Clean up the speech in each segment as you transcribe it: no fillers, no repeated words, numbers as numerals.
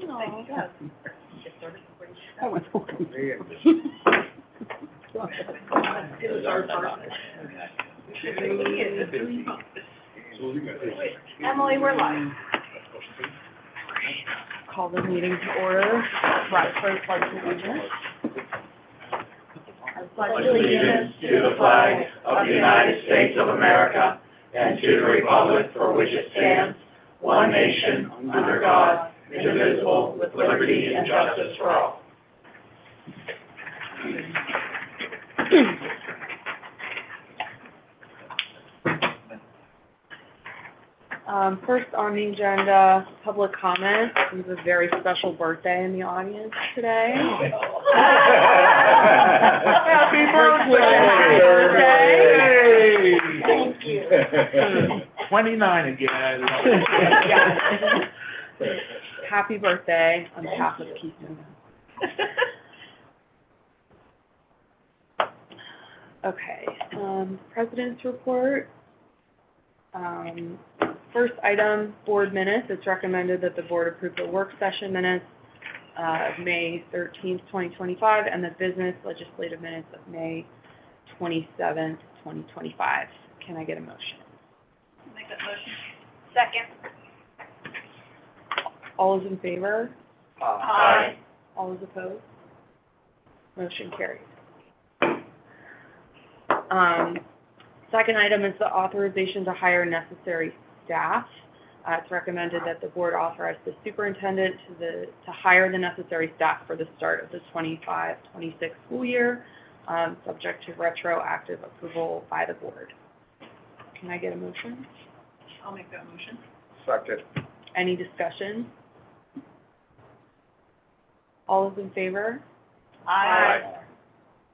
No. I went over. Emily, we're live. Call the meeting to order, right for the pledge of allegiance. Pledge allegiance to the flag of the United States of America and to the republic for which it stands, one nation, under God, indivisible, with liberty and justice for all. First on the agenda, public comment. We have a very special birthday in the audience today. Happy birthday! Thank you. 29 again. Happy birthday on behalf of Keystone. Okay, President's report. First item, board minutes. It's recommended that the board approve the work session minutes of May 13th, 2025, and the business legislative minutes of May 27th, 2025. Can I get a motion? Make that motion. Second. All those in favor? Aye. All those opposed? Motion carries. Second item is the authorization to hire necessary staff. It's recommended that the board authorize the superintendent to hire the necessary staff for the start of the 25-26 school year, subject to retroactive approval by the board. Can I get a motion? I'll make that motion. Second. Any discussion? All those in favor? Aye.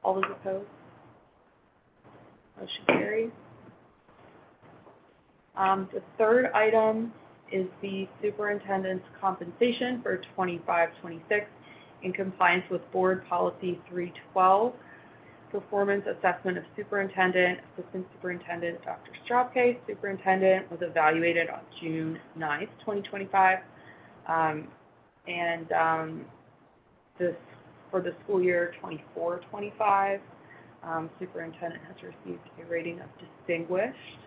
All those opposed? Motion carries. The third item is the superintendent's compensation for 25-26 in compliance with board policy 312. Performance assessment of superintendent, assistant superintendent, Dr. Stropke, superintendent was evaluated on June 9th, 2025. For the school year 24-25, superintendent has received a rating of distinguished.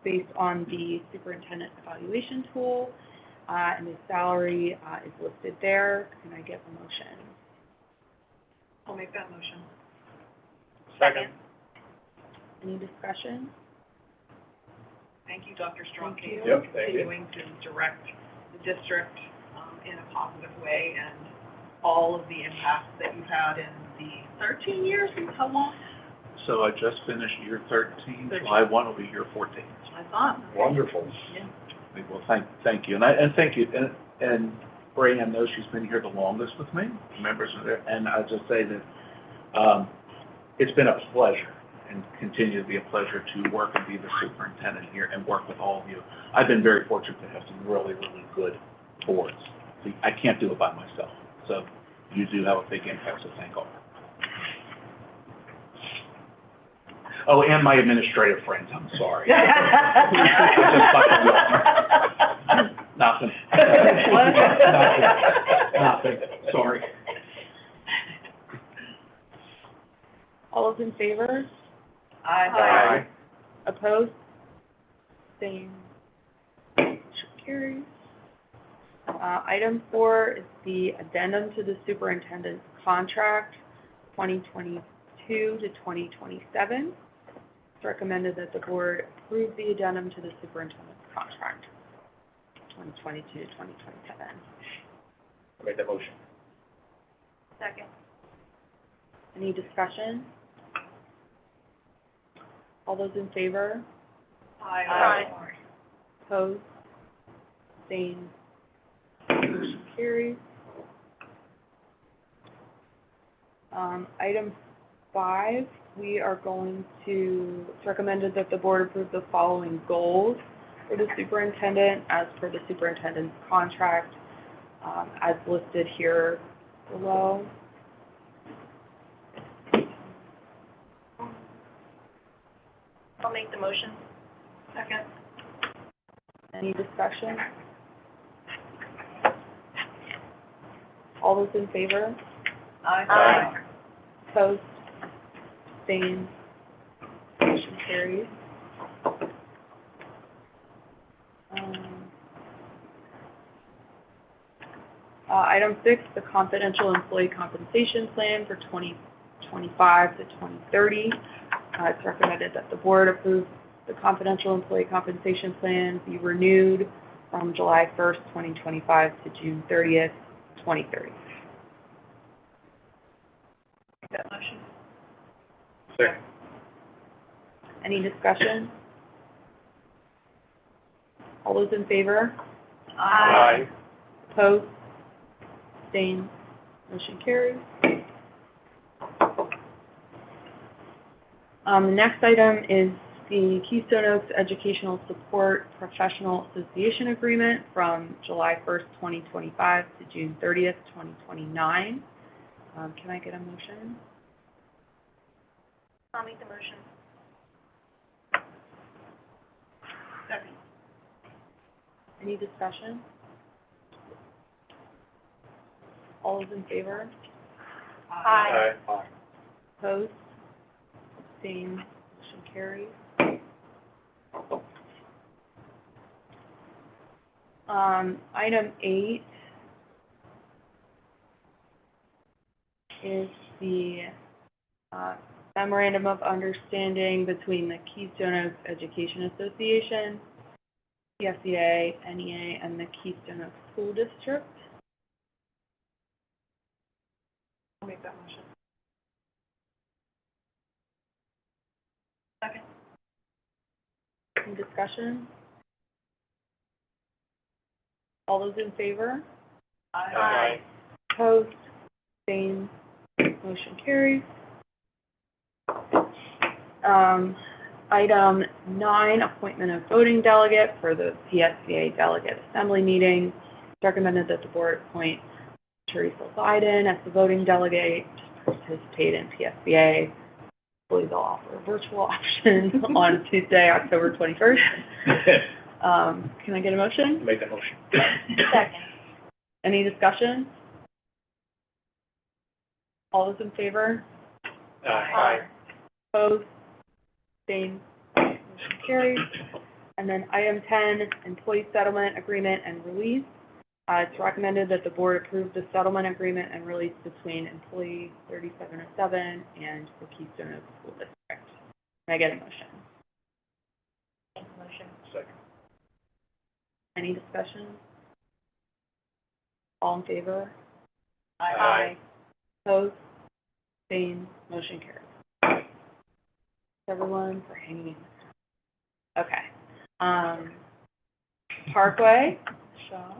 Based on the superintendent evaluation tool, and his salary is listed there. Can I get a motion? I'll make that motion. Second. Any discussion? Thank you, Dr. Strongcase, Thank you. for Yep, thank you. continuing to direct the district in a positive way, and all of the impacts that you've had in the 13 years, how long? So I just finished year 13, July 1 will be year 14. I thought. Wonderful. Yeah. Well, thank you, and thank you, and Brianne knows she's been here the longest with me, members of there, and I'll just say that, it's been a pleasure, and continue to be a pleasure to work and be the superintendent here and work with all of you. I've been very fortunate to have some really, really good boards. See, I can't do it by myself, so you do have a big impact, so thank all. Oh, and my administrative friends, I'm sorry. Nothing. Nothing, sorry. All those in favor? Aye. Opposed? Same. Motion carries. Item 4 is the addendum to the superintendent's contract, 2022 to 2027. It's recommended that the board approve the addendum to the superintendent's contract, 2022 to 2027. Make that motion. Second. Any discussion? All those in favor? Aye. Opposed? Same. Motion carries. Item 5, we are going to, it's recommended that the board approve the following goals for the superintendent as per the superintendent's contract, as listed here below. I'll make the motion. Second. Any discussion? All those in favor? Aye. Opposed? Abstained? Motion carries. Item 6, the confidential employee compensation plan for 2025 to 2030. It's recommended that the board approve the confidential employee compensation plan be renewed from July 1st, 2025 to June 30th, 2030. Make that motion. Second. Any discussion? All those in favor? Aye. Opposed? Abstained? Motion carries. The next item is the Keystone Oaks Educational Support Professional Association Agreement from July 1st, 2025 to June 30th, 2029. Can I get a motion? I'll make the motion. Second. Any discussion? All those in favor? Aye. Opposed? Abstained? Motion carries. Item 8 is the memorandum of understanding between the Keystone Oaks Education Association, PSEA, NEA, and the Keystone Oaks School District. I'll make that motion. Second. Any discussion? All those in favor? Aye. Opposed? Abstained? Motion carries. Item 9, appointment of voting delegate for the PSBA Delegate Assembly meeting. It's recommended that the board appoint Teresa Biden as the voting delegate to participate in PSBA. Hopefully they'll offer a virtual option on Tuesday, October 21st. Can I get a motion? Make that motion. Second. Any discussion? All those in favor? Aye. Opposed? Abstained? Motion carries. And then item 10, employee settlement agreement and release. It's recommended that the board approve the settlement agreement and release between employee 3707 and the Keystone Oaks School District. Can I get a motion? Make the motion. Second. Any discussion? All in favor? Aye. Opposed? Abstained? Motion carries. Thanks, everyone, for hanging in. Okay. Parkway, Shaw.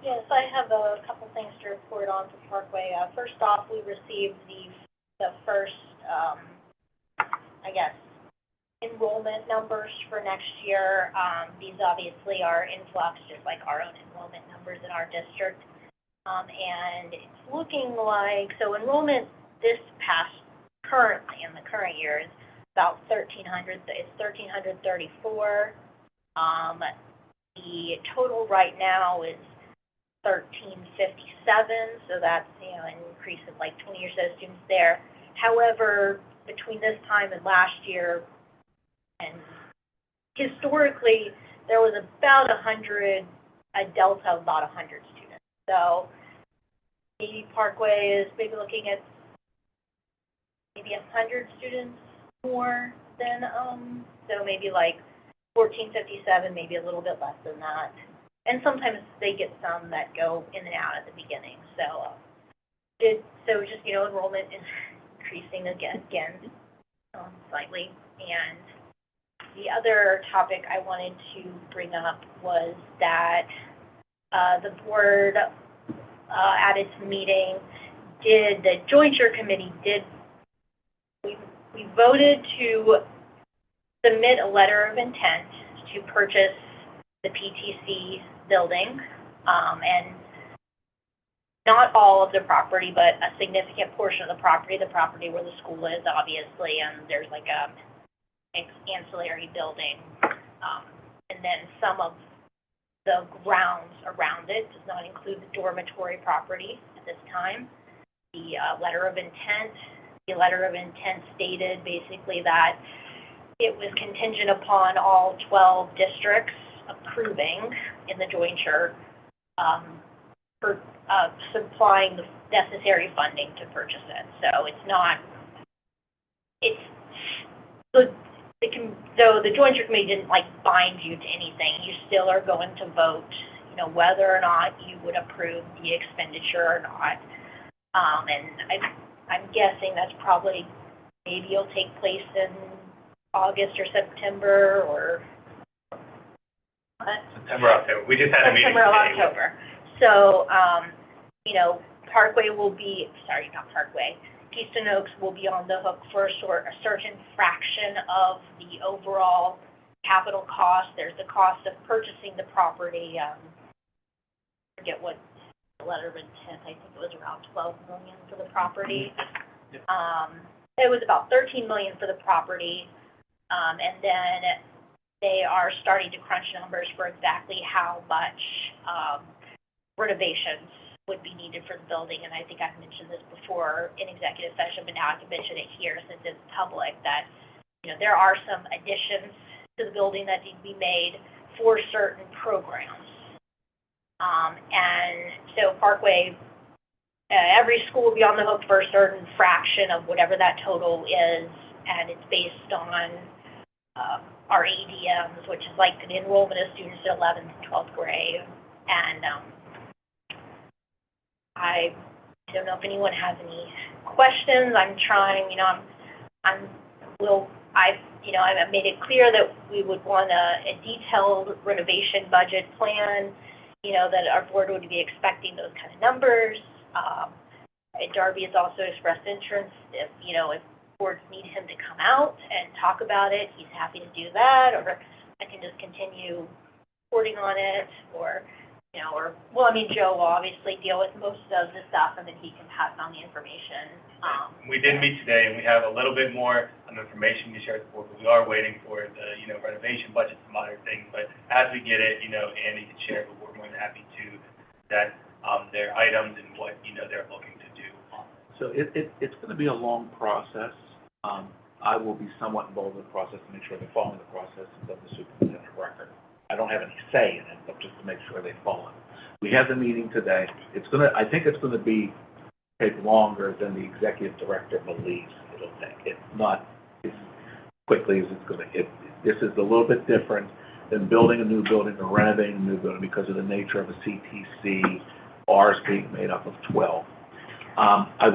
Yes, I have a couple things to report on for Parkway. First off, we received the first, enrollment numbers for next year. These obviously are influx, just like our own enrollment numbers in our district. And it's looking like, so enrollment currently in the current year is about 1,300, it's 1,334. The total right now is 1,357, so that's, an increase of like 20 or so students there. However, between this time and last year, and historically, there was about a delta of about 100 students. So maybe Parkway is maybe looking at maybe 100 students more than, so maybe like 1,457, maybe a little bit less than that. And sometimes they get some that go in and out at the beginning. So, enrollment is increasing again, slightly. And the other topic I wanted to bring up was that the board at its meeting the jointure committee we voted to submit a letter of intent to purchase the PTC building, and not all of the property, but a significant portion of the property where the school is, obviously, and there's like a ancillary building and then some of the grounds around it, does not include the dormitory property at this time. The letter of intent stated basically that it was contingent upon all 12 districts approving in the jointure for supplying the necessary funding to purchase it. So it's not, though the jointure committee didn't like bind you to anything, you still are going to vote, you know, whether or not you would approve the expenditure or not. And I'm guessing that's probably, maybe it'll take place in August or September or September, October. We just had a meeting September or today. October. So, you know, Keystone Oaks will be on the hook for a certain fraction of the overall capital cost. There's the cost of purchasing the property. I forget what the letter of intent, I think it was around $12 million for the property. It was about $13 million for the property. And then they are starting to crunch numbers for exactly how much renovations would be needed for the building. And I think I've mentioned this before in executive session, but now I can mention it here since it's public, that, you know, there are some additions to the building that need to be made for certain programs. And so Parkway, every school will be on the hook for a certain fraction of whatever that total is, and it's based on our ADMs, which is like the enrollment of students at 11th and 12th grade. And I don't know if anyone has any questions. I'm trying, you know, I've made it clear that we would want a detailed renovation budget plan, you know, that our board would be expecting those kind of numbers. Darby has also expressed interest if boards need him to come out and talk about it, he's happy to do that, or I can just continue reporting on it, or, you know, Joe will obviously deal with most of the stuff, and then he can pass on the information. We did meet today, and we have a little bit more information to share with the board, but we are waiting for the, renovation budget, some other things. But as we get it, Andy can share with the board, more than happy to, that their items and what, they're looking to do. So it's going to be a long process. I will be somewhat involved in the process to make sure they're following the process of the superintendent record. I don't have any say in it, but just to make sure they follow it. We had the meeting today. I think it's going to take longer than the executive director believes it'll take. It's not as quickly as it's going to. This is a little bit different than building a new building or renovating a new building because of the nature of a CTC, ours being made up of 12. I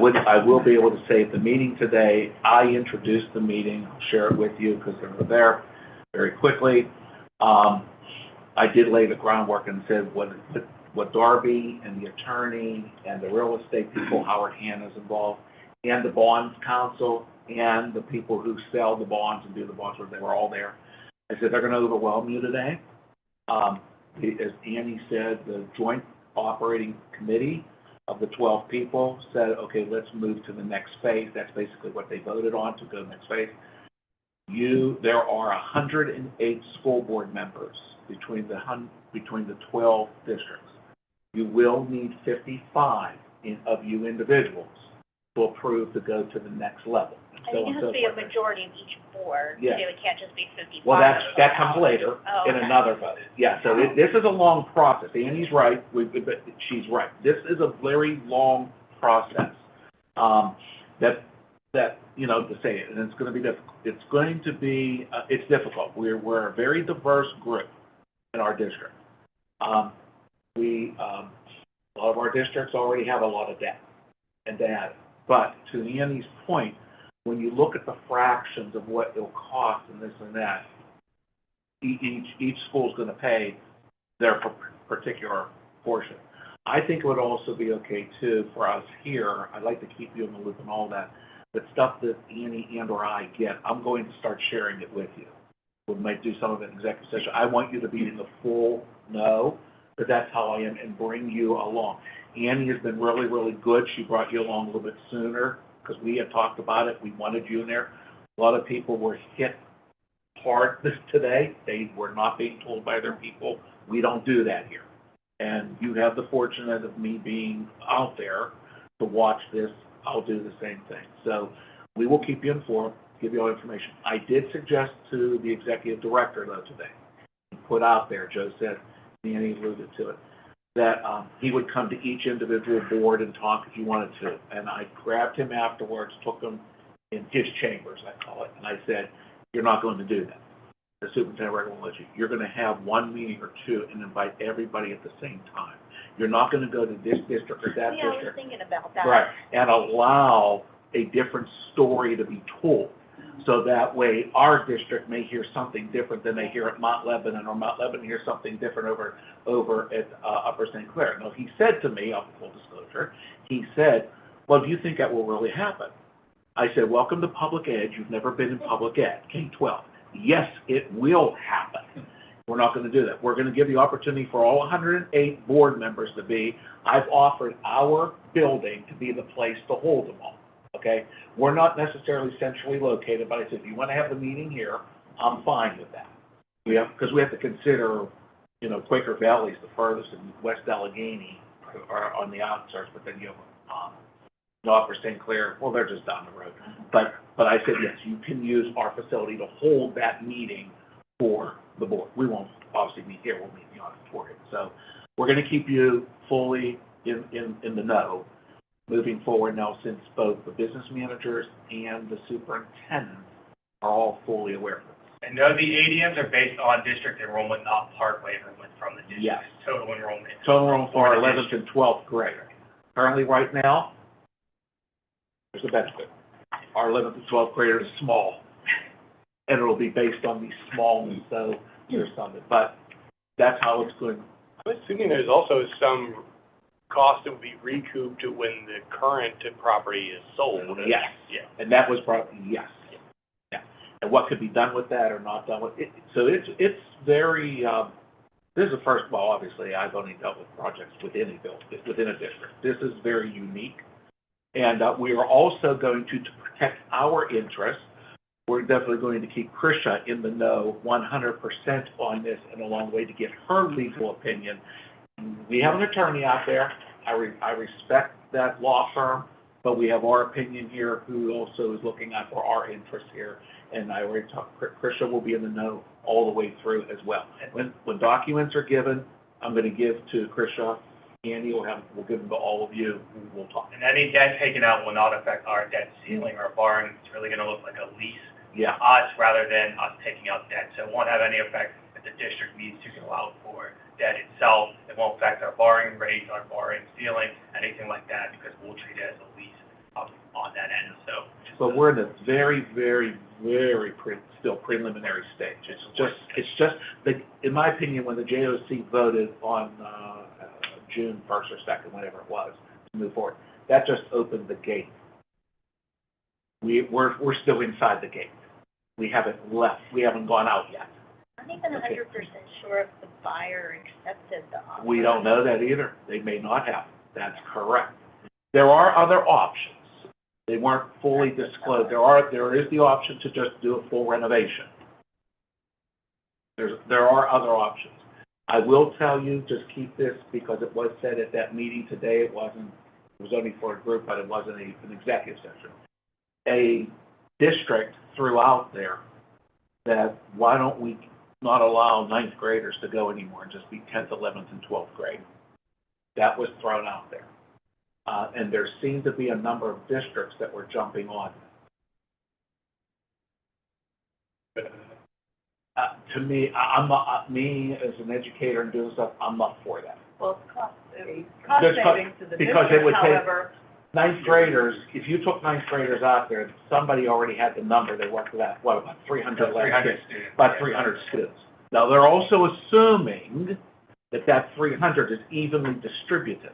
will be able to say at the meeting today, I introduced the meeting, I'll share it with you because they were there very quickly. I did lay the groundwork and said what Darby and the attorney and the real estate people, Howard Hanna's involved, and the bonds council and the people who sell the bonds and do the bonds, they were all there. I said, they're going to overwhelm you today. As Annie said, the joint operating committee of the 12 people said, okay, let's move to the next phase. That's basically what they voted on, to go to the next phase. There are 108 school board members between the 12 districts. You will need 55 of you individuals to approve to go to the next level. I think it has to be a majority of each board, too. Yeah. It can't just be 55. Well, that comes later in okay. another vote. Yeah, so this is a long process. Annie's right, but she's right. This is a very long process to say it, and it's going to be difficult. It's difficult. We're a very diverse group in our district. A lot of our districts already have a lot of debt and data. But to Annie's point, when you look at the fractions of what it'll cost and this and that, each school's going to pay their particular portion. I think it would also be okay, too, for us here. I'd like to keep you in the loop and all that, but stuff that Annie and or I get, I'm going to start sharing it with you. We might do some of it in executive session. I want you to be in the full know, but that's how I am, and bring you along. Annie has been really, really good. She brought you along a little bit sooner because we had talked about it. We wanted you in there. A lot of people were hit part this today. They were not being told by their people. We don't do that here. And you have the fortunate of me being out there to watch this. I'll do the same thing. So we will keep you informed, give you all information. I did suggest to the executive director, though, today, put out there, Joe said, Danny alluded to it, that he would come to each individual board and talk if you wanted to. And I grabbed him afterwards, took him in his chambers, I call it, and I said, you're not going to do that. The superintendent will let you. You're going to have one meeting or two and invite everybody at the same time. You're not going to go to this district or that Yeah, I was district. thinking about that. Right, and allow a different story to be told. So that way, our district may hear something different than they hear at Mount Lebanon, or Mount Lebanon hears something different over at Upper St. Clair. Now, he said to me, full disclosure, he said, well, do you think that will really happen? I said, welcome to public ed. You've never been in public ed, K-12. Yes, it will happen. We're not going to do that. We're going to give the opportunity for all 108 board members to be. I've offered our building to be the place to hold them all, okay? We're not necessarily centrally located, but I said, if you want to have the meeting here, I'm fine with that. Because we have to consider, Quaker Valley's the furthest, and West Allegheny are on the outskirts, but then you have Upper St. Clair, well, they're just down the road. But I said, yes, you can use our facility to hold that meeting for the board. We won't obviously meet here, we'll meet in the auditorium. So we're going to keep you fully in the know moving forward now, since both the business managers and the superintendent are all fully aware of this. And no, the ADMs are based on district enrollment, not Parkway enrollment from the district. Yes. Total enrollment. Total enrollment for our the 11th and 12th grade. Currently, right now, there's a benefit. Our 11th and 12th graders are small, and it'll be based on the smallness, so there's something. But that's how it's going. I'm assuming there's also some cost that will be recouped when the current property is sold. Yes. Yeah. And that was brought, yes. Yeah. And what could be done with that or not done with it. So it's very, this is the first, well, obviously, I've only dealt with projects within a district. This is very unique. And we are also going to protect our interests. We're definitely going to keep Krisha in the know 100% on this and along the way to get her legal opinion. We have an attorney out there. I respect that law firm, but we have our opinion here who also is looking out for our interests here. And I already talked, Krisha will be in the know all the way through as well. When documents are given, I'm going to give to Krisha. Andy we'll give them to all of you. We'll talk. And any debt taken out will not affect our debt ceiling or borrowing. It's really going to look like a lease Yeah. us rather than us taking out debt. So it won't have any effect if the district needs to go out for debt itself. It won't affect our borrowing rate, our borrowing ceiling, anything like that, because we'll treat it as a lease on that end. So, But we're in a very, very, very still preliminary stage. It's just, in my opinion, when the JOC voted on June 1st or 2nd, whatever it was, to move forward, that just opened the gate. We're still inside the gate. We haven't left. We haven't gone out yet. I'm not even 100% sure if the buyer accepted the offer. We don't know that either. They may not have. That's correct. There are other options. They weren't fully disclosed. There is the option to just do a full renovation. There are other options. I will tell you, just keep this, because it was said at that meeting today, it was only for a group, but it wasn't an executive session. A district threw out there that why don't we not allow 9th graders to go anymore and just be 10th, 11th, and 12th grade. That was thrown out there. And there seemed to be a number of districts that were jumping on. To me, I'm not, me as an educator and doing stuff, I'm not for that. Well, it's cost There's savings to the because it would district, take- however. 9th graders, if you took 9th graders out there, somebody already had the number, they worked with that, what, about 300 less 300 kids? students. About 300 students. Now, they're also assuming that 300 is evenly distributed.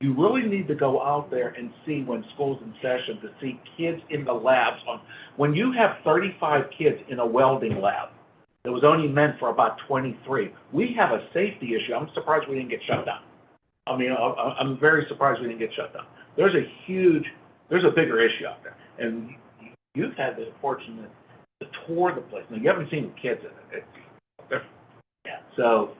You really need to go out there and see when school's in session, to see kids in the labs. When you have 35 kids in a welding lab, that was only meant for about 23, we have a safety issue. I'm surprised we didn't get shut down. I mean, I'm very surprised we didn't get shut down. There's a bigger issue out there. And you've had the fortunate to tour the place. Now, you haven't seen the kids in it. They're, Yeah. so,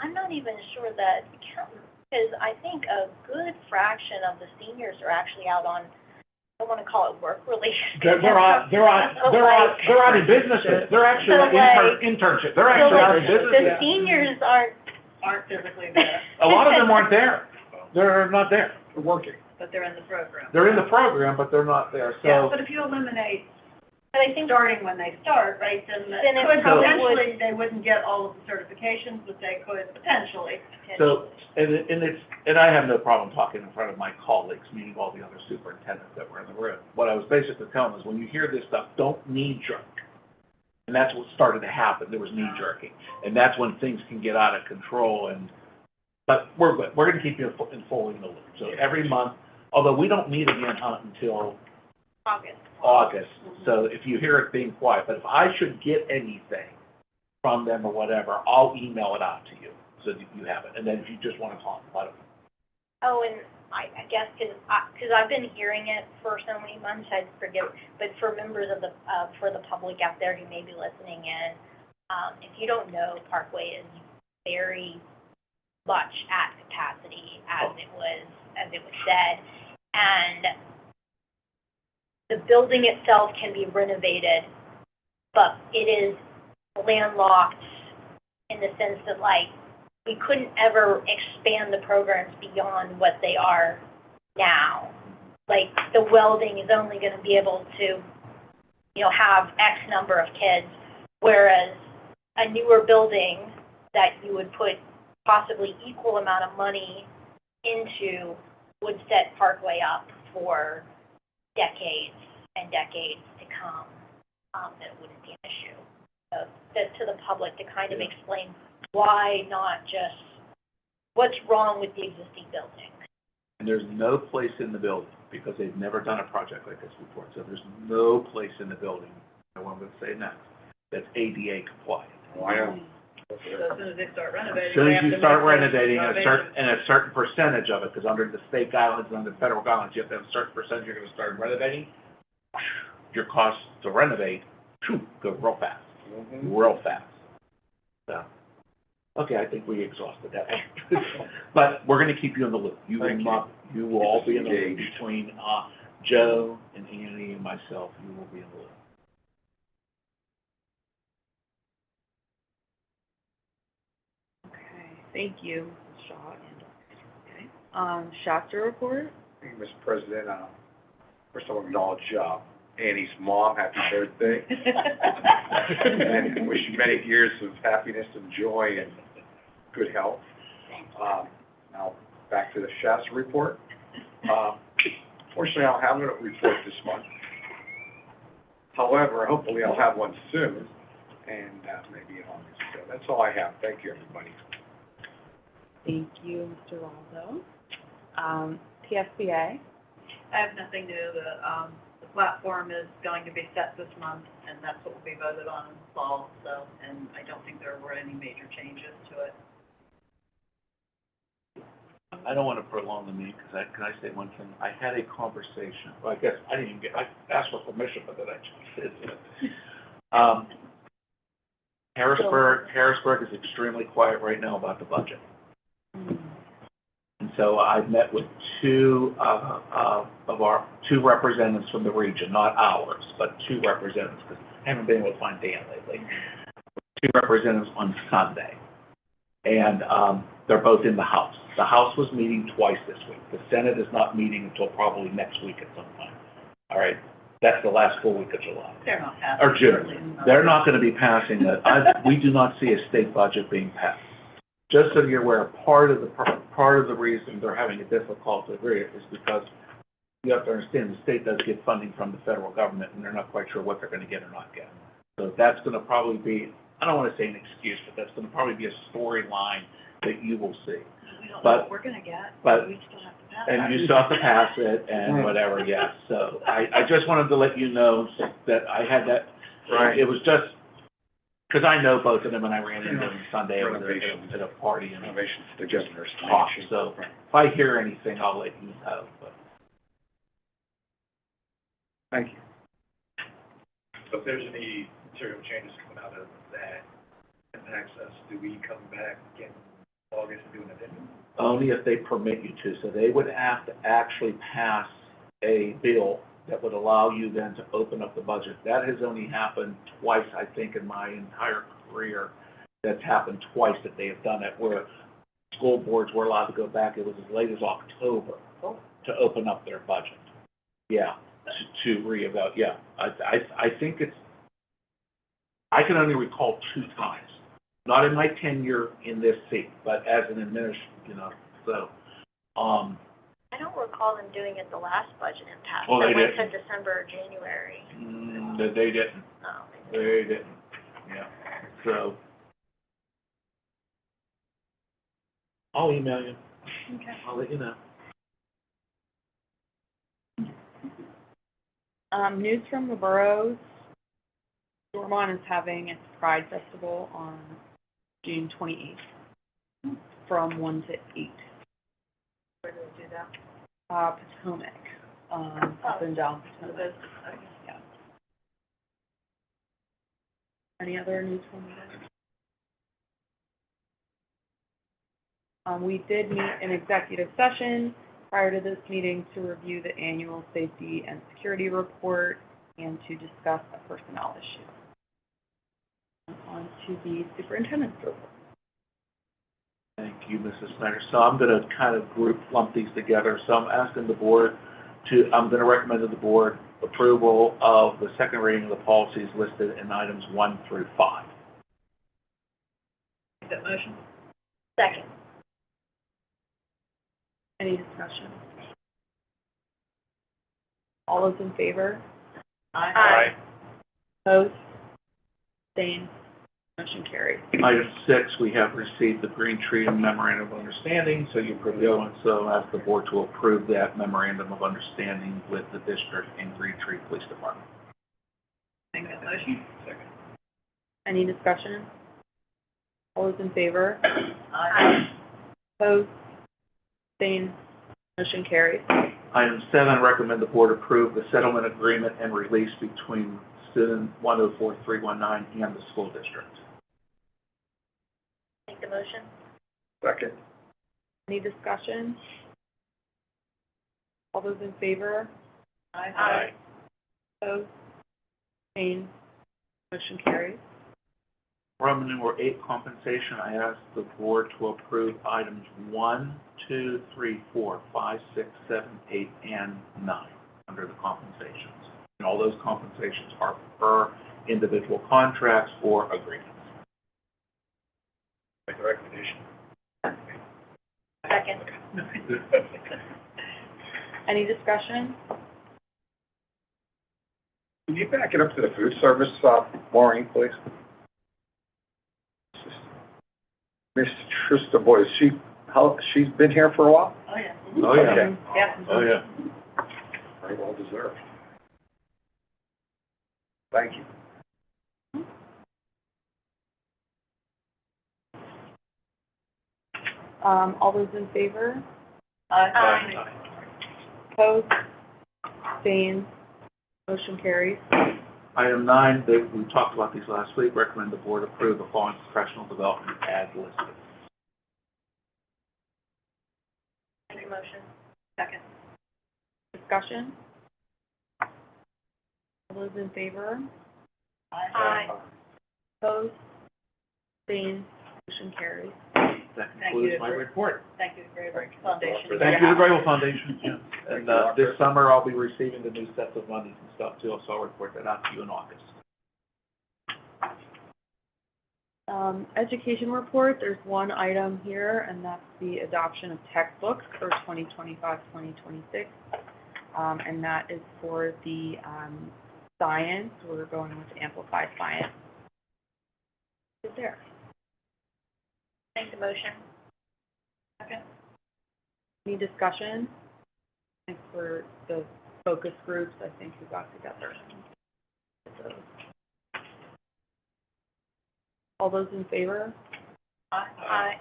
I'm not even sure that, because I think a good fraction of the seniors are actually out on, I don't want to call it work related. they're out in businesses. They're actually So, on internship. They're So actually out like, in businesses. the seniors Aren't physically there, A lot of them aren't there. They're not there. They're working. but they're in the program. They're in the program, but they're not there, Yeah, so. but if you eliminate But I think starting when they start, right, then Then it could probably potentially, they wouldn't get all of the certifications, but they could potentially. So, and I have no problem talking in front of my colleagues, meaning all the other superintendents that were in the room. What I was basically telling them is, when you hear this stuff, don't knee jerk. And that's what started to happen, there was knee jerking. And that's when things can get out of control but we're good, we're gonna keep you fully in the loop. So every month, although we don't meet again until August, so if you hear it being quiet, but if I should get anything from them or whatever, I'll email it out to you, so that you have it, and then if you just wanna talk about it. Oh, and I guess, because I've been hearing it for so many months, I forget, but for members of for the public out there who may be listening in, if you don't know, Parkway is very much at capacity, as it was said, and the building itself can be renovated, but it is landlocked in the sense that, like, we couldn't ever expand the programs beyond what they are now. Like, the welding is only gonna be able to, have X number of kids, whereas a newer building that you would put possibly equal amount of money into would set Parkway up for decades and decades to come, that it wouldn't be an issue. So, to the public, to kind of explain why not just, what's wrong with the existing building? And there's no place in the building, because they've never done a project like this before, so there's no place in the building, what I'm gonna say next, that's ADA compliant. Oh, I know. So as soon as they start renovating, As soon they as have you to start make those renovating, renovations. a certain percentage of it, because under the state guidelines and under the federal guidelines, you have to have a certain percentage you're gonna start renovating, your cost to renovate, go real fast, real fast. So, okay, I think we exhausted that. But we're gonna keep you in the loop. You will all be in the loop between, Joe and Annie and myself, you will be in the loop. Okay, thank you, Mrs. Shaw and Dr. Okay. Shasta report? Thank you, Mr. President. First I want to acknowledge Annie's mom, happy birthday, and wish you many years of happiness and joy and good health. Now, back to the Shasta report. Fortunately, I'll have a report this month. However, hopefully I'll have one soon, and maybe in August. So that's all I have. Thank you, everybody. Thank you, Mr. Waldo. PSBA? I have nothing new. The platform is going to be set this month, and that's what will be voted on in the fall, so, and I don't think there were any major changes to it. I don't want to prolong the meeting, because can I say one thing? I had a conversation, well, I guess, I didn't even I asked for permission, but then I just did. Harrisburg is extremely quiet right now about the budget. And so I've met with two representatives from the region, not ours, but two representatives, because I haven't been able to find Dan lately. Two representatives on Sunday, and they're both in the House. The House was meeting twice this week. The Senate is not meeting until probably next week at some point. All right, that's the last full week of July. They're not passing. Or June. They're not going to be passing that. We do not see a state budget being passed. Just so you're aware, part of the reason they're having a difficulty is because you have to understand the state does get funding from the federal government, and they're not quite sure what they're going to get or not get. So that's going to probably be, I don't want to say an excuse, but that's going to probably be a storyline that you will see. We don't know But- what we're gonna get, but- we still have to pass And it. you still have to pass it and whatever, yes. So I just wanted to let you know that I had that. Right. It was just, because I know both of them, and I ran into them Sunday Renovations. at a party and Renovations to governor's talk. mansion. So if I hear anything, I'll let you know, but. Thank you. So if there's any material changes coming out of that impacts us, do we come back in August and do an addendum? Only if they permit you to. So they would have to actually pass a bill that would allow you then to open up the budget. That has only happened twice, I think, in my entire career. That's happened twice that they have done it, where school boards were allowed to go back, it was as late as October, to open up their budget. Yeah, to reevaluate, yeah. I think it's, I can only recall 2 times, not in my tenure in this seat, but as an administrator, so, I don't recall them doing it the last budget impasse. Oh, they That went didn't. to December or January. they didn't, No, they didn't, yeah, so. I'll email you, Okay. I'll let you know. News from the boroughs. Dormont is having its Pride Festival on June 28th, from 1 to 8. where do they do that? Potomac, up and down Potomac. Yeah. Any other news from the boroughs? We did meet in executive session prior to this meeting to review the annual safety and security report and to discuss a personnel issue. On to the superintendent's report. Thank you, Mrs. Snyder. So I'm going to kind of lump these together. So I'm asking the board I'm going to recommend to the board approval of the second reading of the policies listed in items 1 through 5. Make that motion. Second. Any discussion? All those in favor? Aye. Opposed? Abstained? Motion carries. Item 6, we have received the Green Tree Memorandum of Understanding, so you prevail, and so ask the board to approve that memorandum of understanding with the district and Green Tree Police Department. Make that motion. Second. Any discussion? All those in favor? Aye. Opposed? Abstained? Motion carries. Item 7, recommend the board approve the settlement agreement and release between student 104319 and the school district. Make the motion. Second. Any discussion? All those in favor? Aye. Opposed? Abstained? Motion carries. Roman numeral 8, compensation, I ask the board to approve items 1, 2, 3, 4, 5, 6, 7, 8, and 9 under the compensations. And all those compensations are per individual contracts or agreements. Make the recommendation. Second. Any discussion? Can you back it up to the food service, Maureen, please? Miss Trista Boyd, she's been here for a while? Oh, yeah. Oh, yeah. Okay. Yeah. Oh, yeah. Very well deserved. Thank you. All those in favor? Aye. Opposed? Abstained? Motion carries. Item 9, we talked about these last week, recommend the board approve the following professional development as listed. Make the motion. Second. Discussion? All those in favor? Aye. Opposed? Abstained? Motion carries. That concludes my report. Thank you, Graybar Foundation. Thank you to the Grable Foundation, yeah. And this summer, I'll be receiving the new sets of monies and stuff too, so I'll report that out to you in August. Education report, there's one item here, and that's the adoption of textbooks for 2025-2026. And that is for the science. We're going with Amplified Science. Right there. Make the motion. Second. Any discussion? I think for the focus groups, I think we got together. All those in favor? Aye.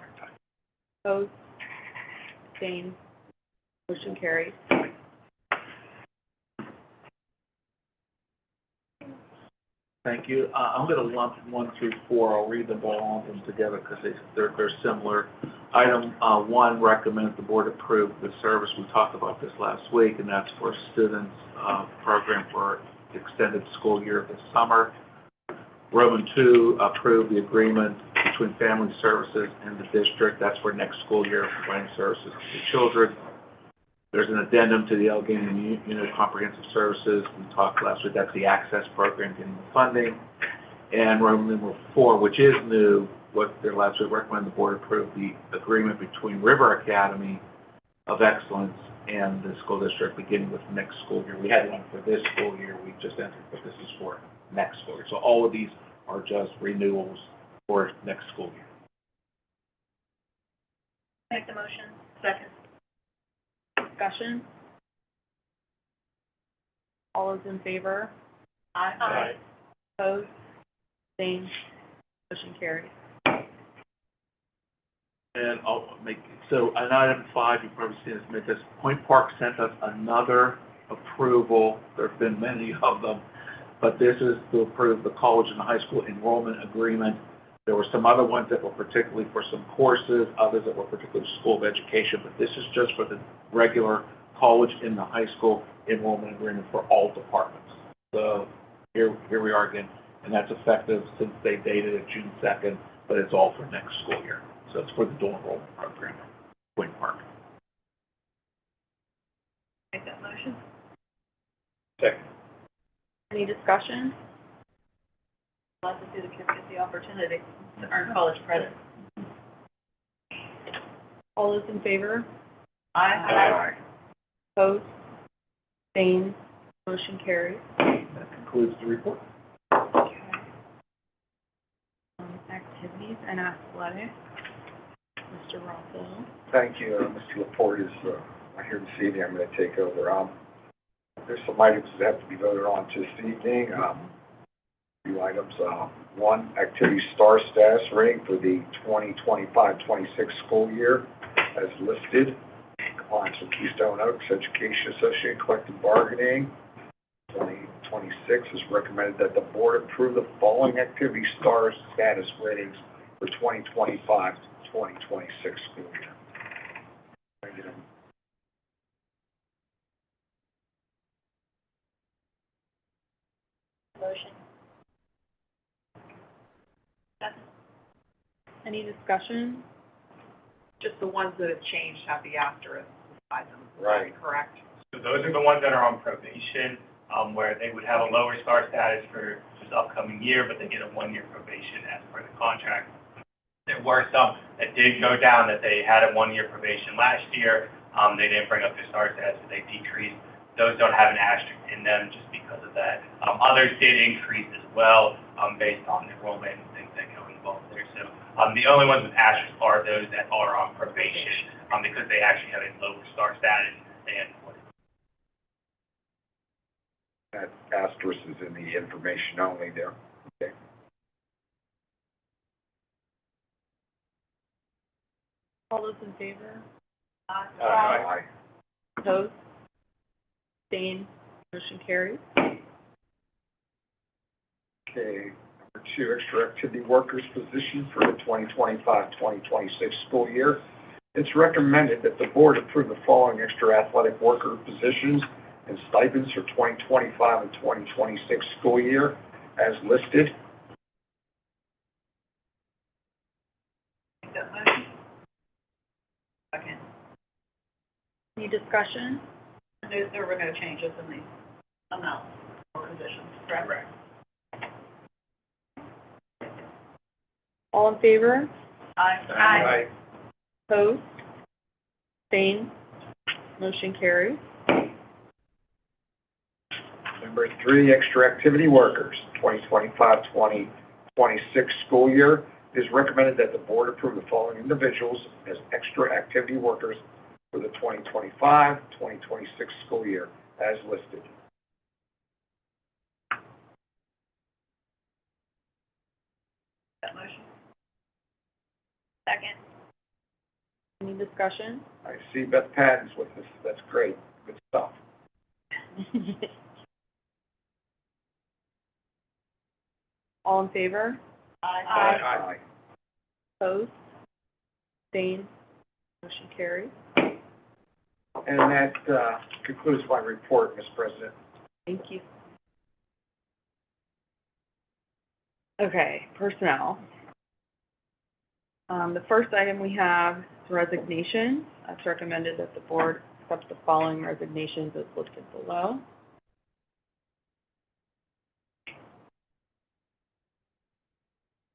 Opposed? Abstained? Motion carries. Thank you. I'm going to lump 1 through 4. I'll read them all of them together because they're similar. Item 1 recommends the board approve the service. We talked about this last week, and that's for students program for extended school year this summer. Roman 2, approve the agreement between Family Services and the district. That's for next school year, providing services to children. There's an addendum to the Allegheny Unit Comprehensive Services. We talked last week, that's the Access Program getting the funding. And Roman numeral 4, which is new, what their last week recommend the board approve the agreement between River Academy of Excellence and the school district beginning with next school year. We had one for this school year, we just entered, but this is for next school year. So all of these are just renewals for next school year. Make the motion. Second. Discussion? All those in favor? Aye. Opposed? Abstained? Motion carries. And I'll make, so on item 5, you've probably seen us make this, Point Park sent us another approval. There have been many of them, but this is to approve the college and the high school enrollment agreement. There were some other ones that were particularly for some courses, others that were particularly school of education, but this is just for the regular college and the high school enrollment agreement for all departments. So here we are again, and that's effective since they dated it June 2nd, but it's all for next school year. So it's for the dual enrollment program, Point Park. Make that motion. Second. Any discussion? Glad to see the kids get the opportunity to earn college credit. All those in favor? Aye. Opposed? Abstained? Motion carries. That concludes the report. Okay. Activities and athletics. Mr. Rothel. Thank you. Mr. Laporte is not here this evening. I'm going to take over. There's some items that have to be voted on this evening. Few items. 1, activity star status rating for the 2025-26 school year as listed. Compliance with Keystone Oaks Education Association collective bargaining. 2026 is recommended that the board approve the following activity star status ratings for 2025-2026 school year. Can I get 'em? Motion. Any discussion? Just the ones that have changed have the asterisk beside them. Right. Correct? So those are the ones that are on probation, where they would have a lower star status for this upcoming year, but they get a 1-year probation as per the contract. There were some that did go down, that they had a 1-year probation last year. They didn't bring up their star status, so they decreased. Those don't have an asterisk in them just because of that. Others did increase as well, based on enrollment and things that go involved there. So, the only ones with asterisks are those that are on probation, because they actually have a lower star status than what. That asterisk is in the information only there. Okay. All those in favor? Aye. Opposed? Abstained? Motion carries. Okay, number 2, extra activity workers position for the 2025-2026 school year. It's recommended that the board approve the following extra athletic worker positions and stipends for 2025 and 2026 school year as listed. Make that motion. Second. Any discussion? There were no changes in the amount or positions, correct? All in favor? Aye. Opposed? Abstained? Motion carries. Number 3, extra activity workers, 2025-2026 school year. It is recommended that the board approve the following individuals as extra activity workers for the 2025-2026 school year as listed. That motion. Second. Any discussion? I see Beth Patton's with us. That's great. Good stuff. All in favor? Aye. Opposed? Abstained? Motion carries. And that, concludes my report, Ms. President. Thank you. Okay, personnel. The first item we have is resignations. It's recommended that the board accept the following resignations as listed below.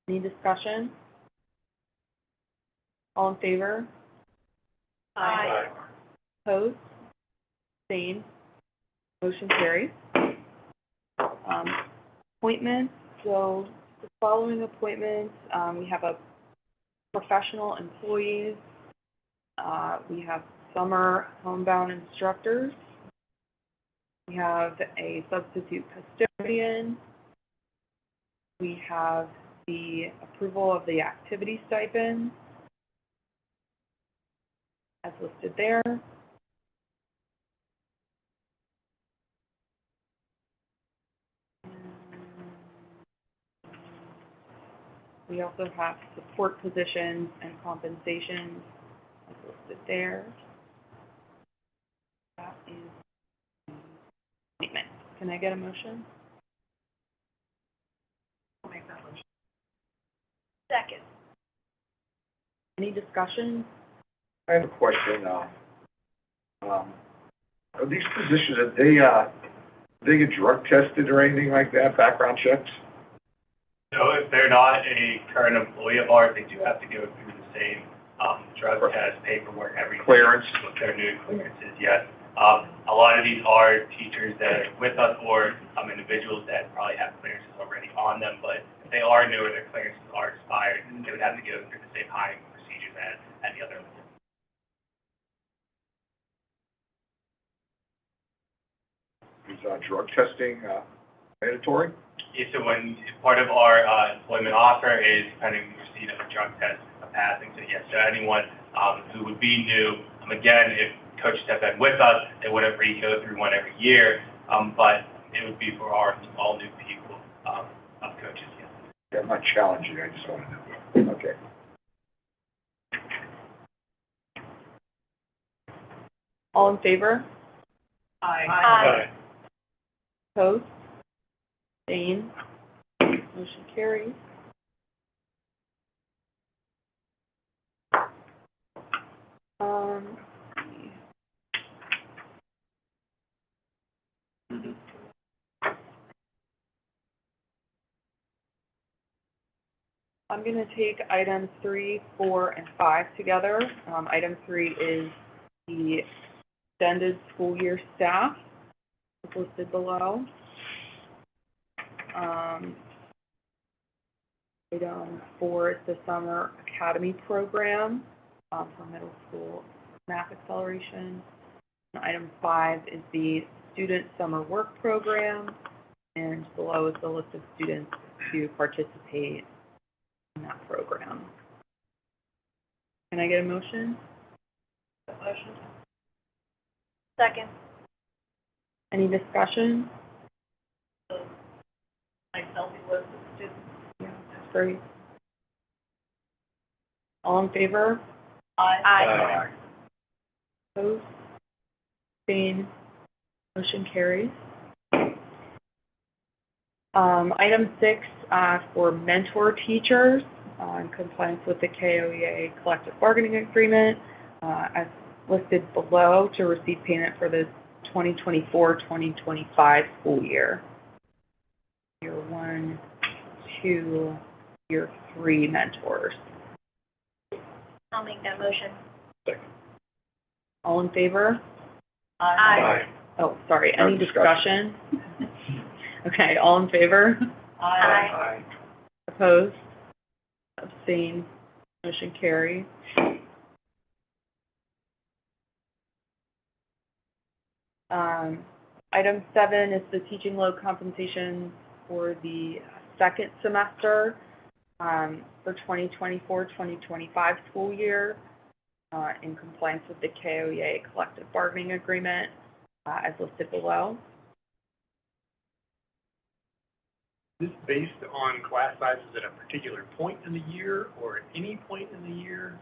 Any discussion? All in favor? Aye. Opposed? Abstained? Motion carries. Appointments, so the following appointments, we have a professional employees, we have summer homebound instructors, we have a substitute custodian, we have the approval of the activity stipend as listed there. We also have support positions and compensations as listed there. That is appointment. Can I get a motion? I'll make that motion. Second. Any discussion? I have a question, are these positions, they get drug tested or anything like that, background checks? So if they're not a current employee of ours, they do have to go through the same, drug test, paperwork, everything. Clearance? With their new clearances, yes. A lot of these are teachers that are with us or, individuals that probably have clearances already on them, but if they are new or their clearances are expired, they would have to go through the same hiring procedures as any other. Is, drug testing, mandatory? Yeah, so when, part of our, employment offer is pending receipt of a drug test, a passing, so yes, so anyone, who would be new, again, if coaches have been with us, they wouldn't go through one every year, but it would be for all new people, of coaches, yes. Yeah, I'm not challenging, I just want to know. Okay. All in favor? Aye. Opposed? Abstained? Motion carries. Let's see. I'm going to take items 3, 4, and 5 together. Item 3 is the extended school year staff, as listed below. Item 4 is the Summer Academy Program for middle school math acceleration. And item 5 is the Student Summer Work Program, and below is the list of students to participate in that program. Can I get a motion? Motion. Second. Any discussion? Myself, list of students. Yeah, that's great. All in favor? Aye. Opposed? Abstained? Motion carries. Item 6, for mentor teachers, in compliance with the KOEA collective bargaining agreement, as listed below, to receive payment for the 2024-2025 school year. Year 1, 2, year 3 mentors. I'll make that motion. All in favor? Aye. Oh, sorry, No any discussion. discussion? Okay, all in favor? Aye. Opposed? Abstained? Motion carries. Item 7 is the teaching load compensation for the second semester for 2024-2025 school year in compliance with the KOEA collective bargaining agreement as listed below. Is this based on class sizes at a particular point in the year or at any point in the year?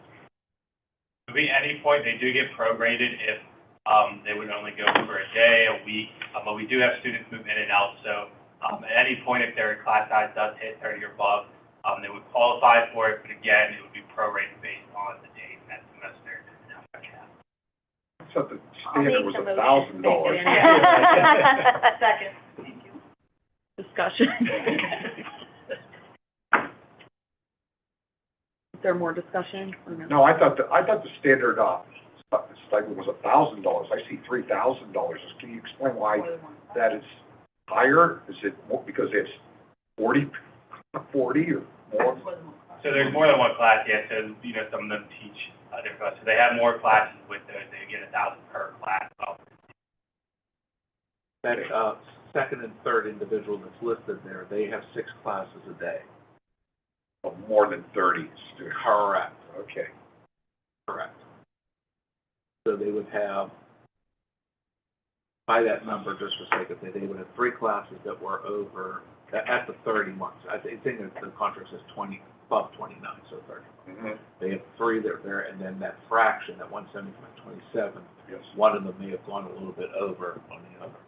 At any point, they do get prorated if they would only go for a day, a week, but we do have students move in and out, so at any point, if their class size does hit 30 or above, they would qualify for it, but again, it would be prorated based on the days in that semester and how much you have. I thought the I'll make standard was the motion. $1,000. Second. Thank you. Discussion. Is there more discussion or no? No, I thought the standard, stipend was $1,000. I see $3,000. Can you explain why More than one. that is higher? Is it more because it's 40 or more? More than one class. So there's more than one class, yeah, so, some of them teach different classes. So they have more classes with those, they get 1,000 per class. That, second and third individual that's listed there, they have 6 classes a day. Of more than 30 students. Correct. Okay. Correct. So they would have, by that number, just for sake of it, they would have 3 classes that were over, at the 30 months. I think that the contract says 20, above 29, so 30. Mm-hmm. They have 3 that are there, and then that fraction, that 175.27, Yes. one of them may have gone a little bit over on the other.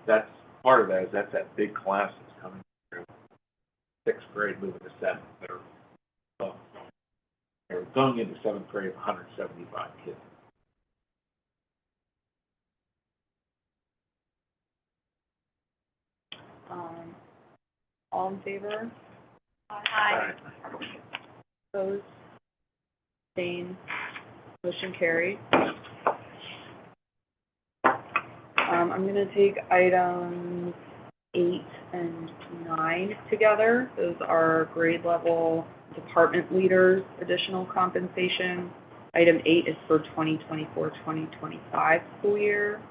That's part of that, is that's that big class that's coming through. 6th grade moving to 7th. They're going into 7th grade, 175 kids. All in favor? Aye. Opposed? Abstained? Motion carried. I'm gonna take items 8 and 9 together. Those are grade level department leaders, additional compensation. Item 8 is for 2024-2025 school year.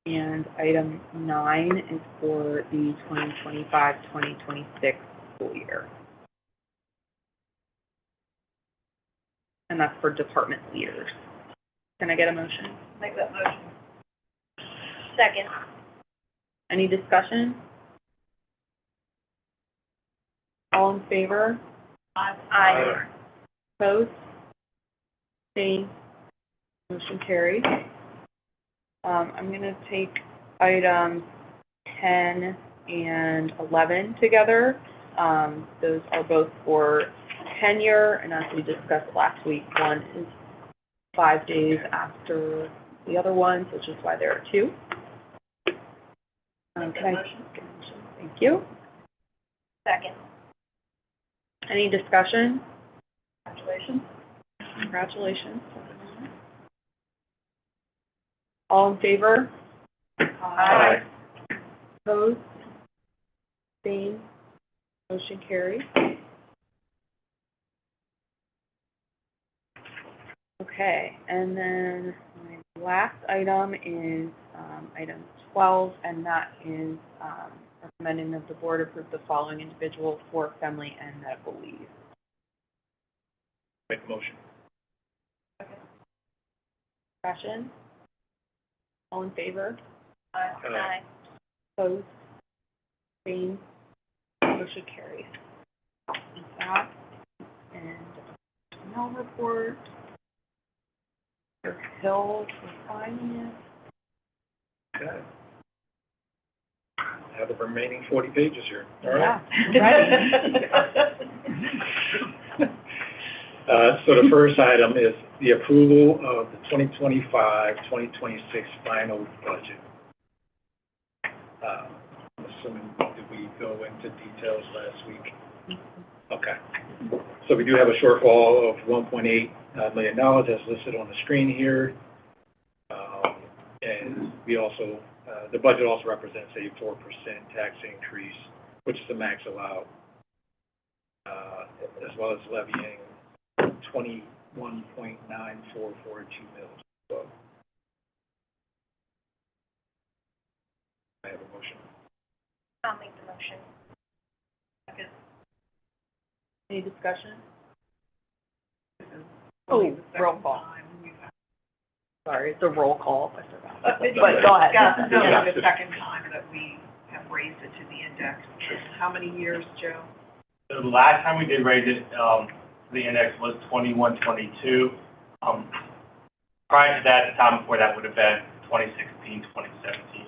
And item 9 is for the 2025-2026 school year. And that's for department leaders. Can I get a motion? Make that motion. Second. Any discussion? All in favor? Aye. Opposed? Abstained? Motion carried. I'm gonna take items 10 and 11 together. Those are both for tenure, and as we discussed last week, one is 5 days after the other ones, which is why there are 2. Can I get a motion? Thank you. Second. Any discussion? Congratulations. Congratulations. All in favor? Aye. Opposed? Abstained? Motion carried. Okay, and then my last item is item 12, and that is recommending that the board approve the following individuals for family and medical leave. Make the motion. Discussion? All in favor? Aye. Opposed? Abstained? Motion carries. With that, and personnel report. Mr. Hill for signing it. Okay. I have the remaining 40 pages here. All right. So the first item is the approval of the 2025-2026 final budget. I'm assuming, did we go into details last week? Okay. So we do have a shortfall of $1.8 million as listed on the screen here. And we also, the budget also represents a 4% tax increase, which is the max allowed, as well as levying 21.9442 mils. So I have a motion. I'll make the motion. Any discussion? Oh, roll call. Sorry, it's a roll call, I forgot. But go ahead. No, it's the second time that we have raised it to the end index. How many years, Joe? So the last time we did raise it, the index was 21-22. Prior to that, the time before that would have been 2016, 2017.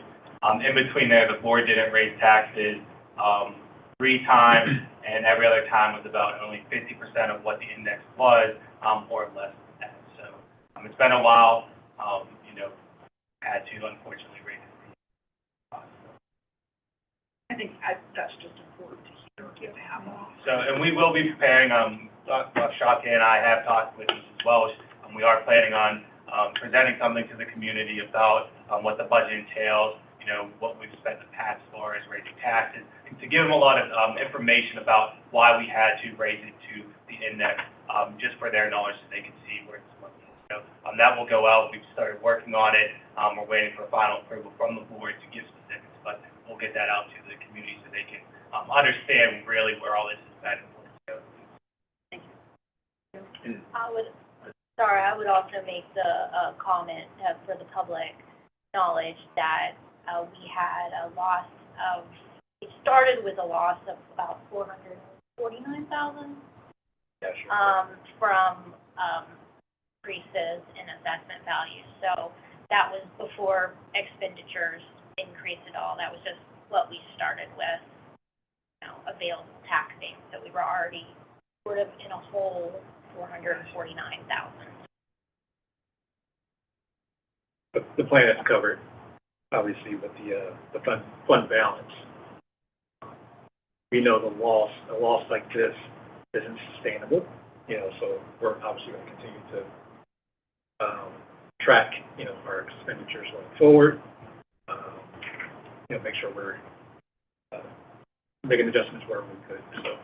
In between there, the board didn't raise taxes 3 times, and every other time was about only 50% of what the index was, or less than that. So it's been a while, had to unfortunately raise it. I think that's just important to hear, to have off. So, and we will be preparing, Dr. Shaka and I have talked with you as well. We are planning on presenting something to the community about what the budget entails, what we've spent in the past as far as raising taxes, and to give them a lot of information about why we had to raise it to the index, just for their knowledge so they can see where it's looking. So that will go out. We've started working on it. We're waiting for final approval from the board to give specifics, but we'll get that out to the community so they can understand really where all this is at and what it's going. I would also make the comment for the public knowledge that we had a loss of, it started with a loss of about $449,000 from increases in assessment values. So that was before expenditures increased at all. That was just what we started with, available tax base. So we were already sort of in a hole, $449,000. The plan is covered, obviously, with the fund balance. We know the loss like this isn't sustainable, so we're obviously going to continue to track, our expenditures going forward. Make sure we're making adjustments where we could, so.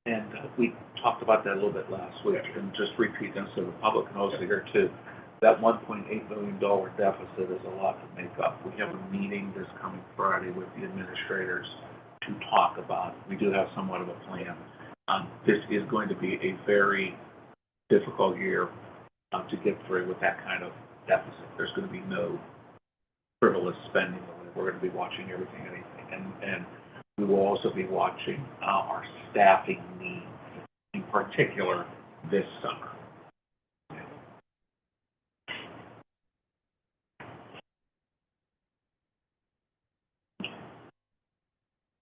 And we talked about that a little bit last week, and just repeat them so the public knows here too. That $1.8 million deficit is a lot to make up. We have a meeting this coming Friday with the administrators to talk about it. We do have somewhat of a plan. This is going to be a very difficult year to get through with that kind of deficit. There's going to be no frivolous spending. We're going to be watching everything, and we will also be watching our staffing needs, in particular this summer.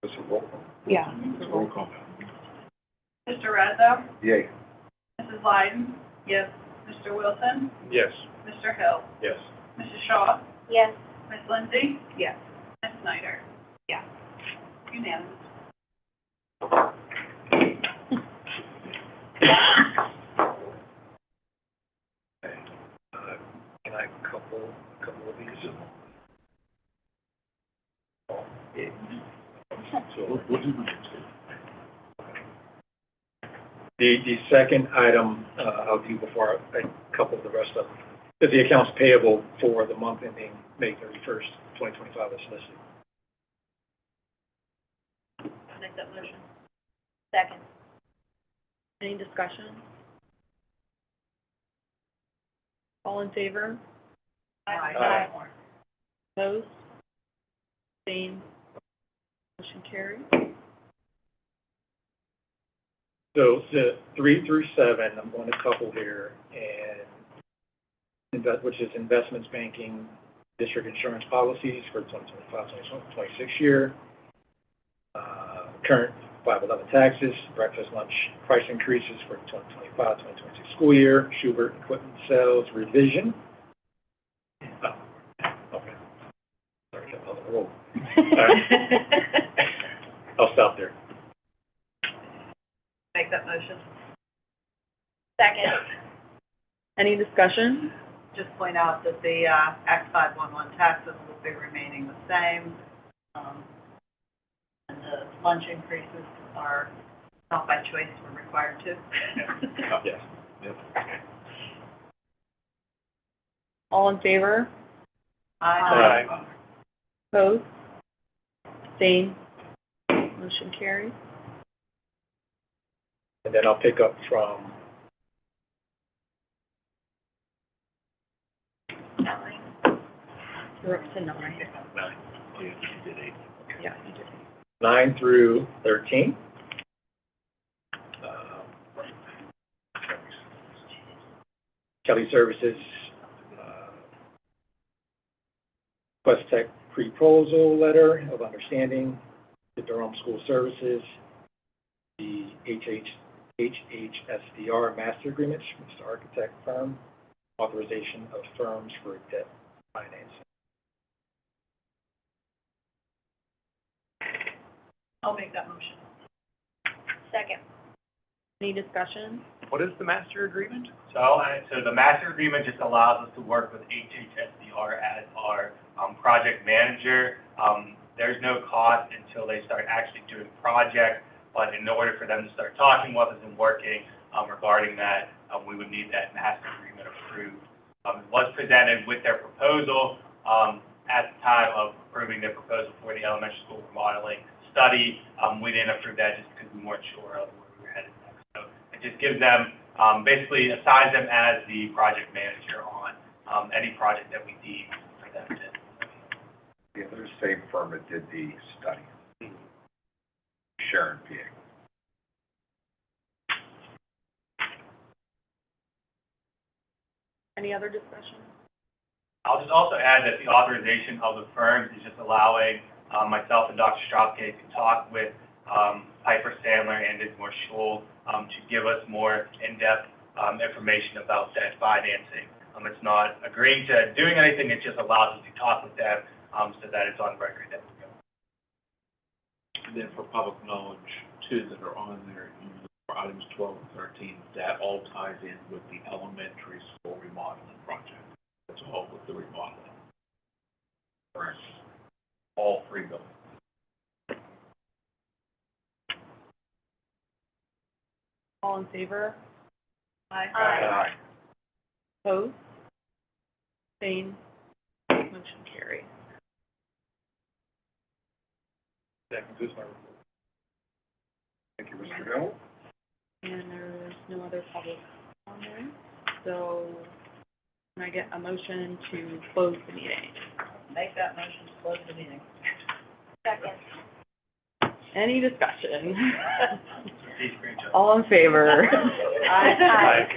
This is a roll call. Yeah. Roll call. Mr. Razzo? Yay. Mrs. Lyden? Yes. Mr. Wilson? Yes. Mr. Hill? Yes. Mrs. Shaw? Yes. Ms. Lindsay? Yes. Ms. Snyder? Yes. Unanimous. Can I couple of these? So we'll do number 2. The second item I'll do before I couple the rest of them is the accounts payable for the month ending May 31st, 2025 is listed. Make that motion. Second. Any discussion? All in favor? Aye. Opposed? Abstained? Motion carries. So the 3 through 7, I'm going to couple here, which is investments banking, district insurance policies for 2025-2026 year, current 511 taxes, breakfast, lunch price increases for 2025-2026 school year, Schubert equipment sales revision. Oh, okay. Sorry, I was on the roll. I'll stop there. Make that motion. Second. Any discussion? Just point out that the Act 511 taxes will be remaining the same. And the lunch increases are not by choice, we're required to. Yes. Yep. All in favor? Aye. Opposed? Abstained? Motion carries. And then I'll pick up from 9. We're up to 9. 9. Oh, yeah, you did 8. Yeah, you did. 9 through 13. Kelly Services, Quest Tech proposal letter of understanding, the Durham School Services, the HHSDR master agreements, Mr. Architect firm, authorization of firms for debt financing. I'll make that motion. Second. Any discussion? What is the master agreement? So the master agreement just allows us to work with HHSDR as our project manager. There's no cost until they start actually doing projects, but in order for them to start talking with us and working regarding that, we would need that master agreement approved. It was presented with their proposal at the time of approving their proposal for the elementary school remodeling study. We didn't approve that just because we weren't sure of where we were headed next. So it just gives them, basically assigns them as the project manager on any project that we deem for them to. Yeah, they're the same firm that did the study. Sharon PA. Any other discussion? I'll just also add that the authorization of the firms is just allowing myself and Dr. Stropke to talk with Piper Sandler and Dismore Scholl to give us more in-depth information about debt financing. It's not agreeing to doing anything, it just allows us to talk with them so that it's on record that we're going. And then for public knowledge, too, that are on there, for items 12 and 13, that all ties in with the elementary school remodeling project. That's all with the remodeling. Correct. All three buildings. All in favor? Aye. Aye. Opposed? Abstained? Motion carries. That concludes my report. Thank you, Mr. Hill. And there's no other public comment, so can I get a motion to close the meeting? Make that motion to close the meeting. Second. Any discussion? Please, great job. All in favor? Aye. Aye.